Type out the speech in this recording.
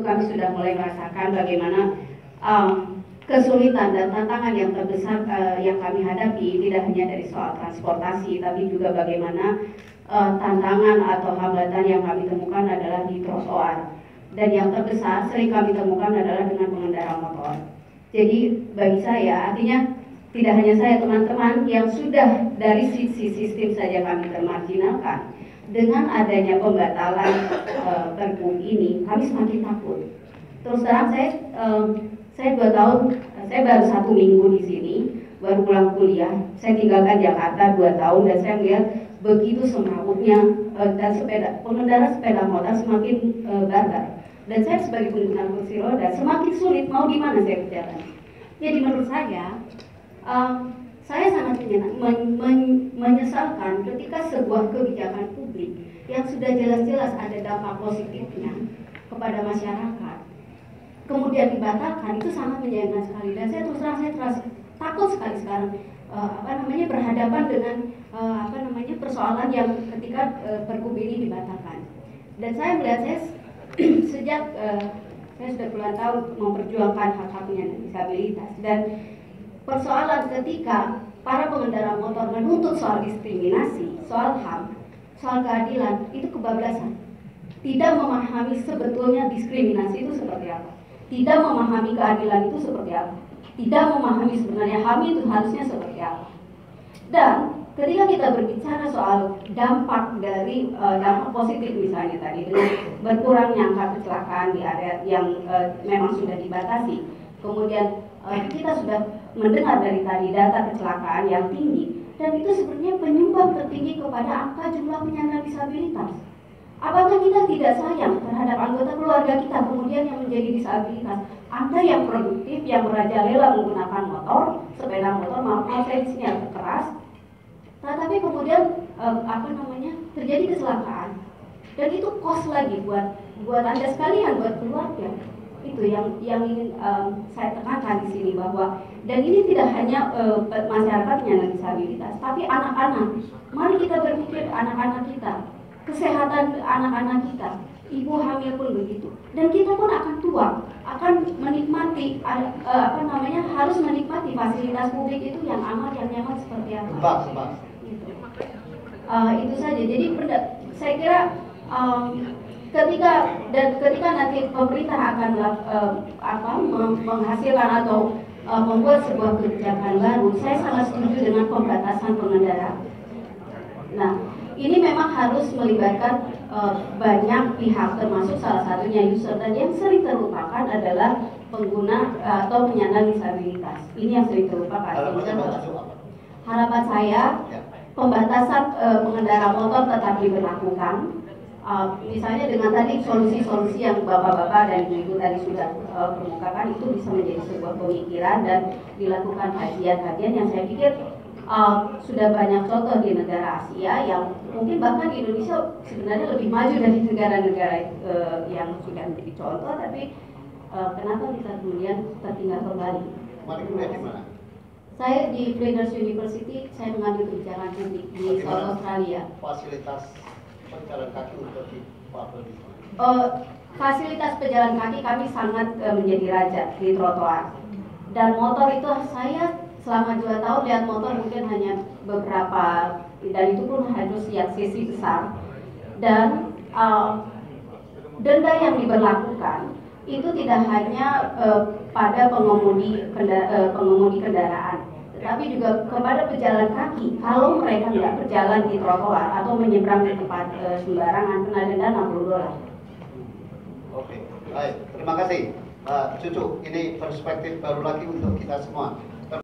kami sudah mulai merasakan bagaimana kesulitan dan tantangan yang terbesar yang kami hadapi tidak hanya dari soal transportasi, tapi juga bagaimana tantangan atau hambatan yang kami temukan adalah di trotoar. Dan yang terbesar sering kami temukan adalah dengan pengendara motor. Jadi bagi saya, artinya tidak hanya saya, teman-teman yang sudah dari sisi sistem saja kami termarginalkan, dengan adanya pembatalan pergub ini, kami semakin takut. Terus terang saya 2 tahun, saya baru 1 minggu di sini, baru pulang kuliah. Saya tinggalkan Jakarta 2 tahun dan saya melihat begitu semrawutnya dan pengendara sepeda motor semakin barbar. Dan saya sebagai pengguna kursi roda semakin sulit mau di mana saya berjalan. Jadi menurut saya sangat menyesalkan ketika sebuah kebijakan publik yang sudah jelas-jelas ada dampak positifnya kepada masyarakat kemudian dibatalkan, itu sangat menyayangkan sekali. Dan saya terus terang saya terasa takut sekali sekarang berhadapan dengan persoalan yang ketika pergub ini dibatalkan. Dan saya melihat sejak saya sudah puluhan tahun memperjuangkan hak-hak penyandang disabilitas, dan persoalan ketika para pengendara motor menuntut soal diskriminasi, soal HAM, soal keadilan, itu kebablasan. Tidak memahami sebetulnya diskriminasi itu seperti apa, tidak memahami keadilan itu seperti apa, tidak memahami sebenarnya HAM itu harusnya seperti apa. Dan ketika kita berbicara soal dampak dari dampak positif misalnya tadi dengan berkurangnya angka kecelakaan di area yang memang sudah dibatasi, kemudian kita sudah mendengar dari tadi data kecelakaan yang tinggi, dan itu sebenarnya penyumbang tertinggi kepada angka jumlah penyandang disabilitas. Apakah kita tidak sayang terhadap anggota keluarga kita kemudian yang menjadi disabilitas? Anda yang produktif, yang merajalela menggunakan motor, sepeda motor, maaf saya di sini agak keras, tetapi kemudian terjadi kecelakaan, dan itu cost lagi buat Anda sekalian, buat keluarga. Itu yang ingin saya tekankan di sini, bahwa dan ini tidak hanya masyarakat penyandang disabilitas, tapi anak-anak. Mari kita berpikir anak-anak kita, kesehatan anak-anak kita, ibu hamil pun begitu, dan kita pun akan tua, akan menikmati harus menikmati fasilitas publik itu yang aman, yang nyaman seperti apa. Itu saja. Jadi saya kira ketika nanti pemerintah akan menghasilkan atau membuat sebuah kebijakan baru, saya sangat setuju dengan pembatasan pengendara. Nah, ini memang harus melibatkan banyak pihak, termasuk salah satunya user, dan yang sering terlupakan adalah pengguna atau penyandang disabilitas. Ini yang sering terlupakan. Harapan saya pembatasan pengendara motor tetap diberlakukan. Misalnya dengan tadi solusi-solusi yang bapak-bapak dan ibu tadi sudah kemukakan, itu bisa menjadi sebuah pemikiran dan dilakukan kajian-kajian yang saya pikir sudah banyak contoh di negara Asia, yang mungkin bahkan di Indonesia sebenarnya lebih maju dari negara-negara yang sudah menjadi contoh, tapi kenapa kita kemudian tertinggal kembali? Saya di Flinders University, saya mengambil kebijakan publik di South Australia. Fasilitas pejalan kaki untuk di fasilitas pejalan kaki kami sangat menjadi raja di trotoar. Dan motor itu saya selama 2 tahun lihat motor mungkin hanya beberapa, dan itu pun harus yang sisi besar. Dan denda yang diberlakukan itu tidak hanya pada pengemudi kendaraan, tetapi juga kepada pejalan kaki. Kalau mereka tidak berjalan di trotoar atau menyeberang di tempat sembarangan, kena denda $60. Oke, baik. Terima kasih, Mbak Cucu. Ini perspektif baru lagi untuk kita semua.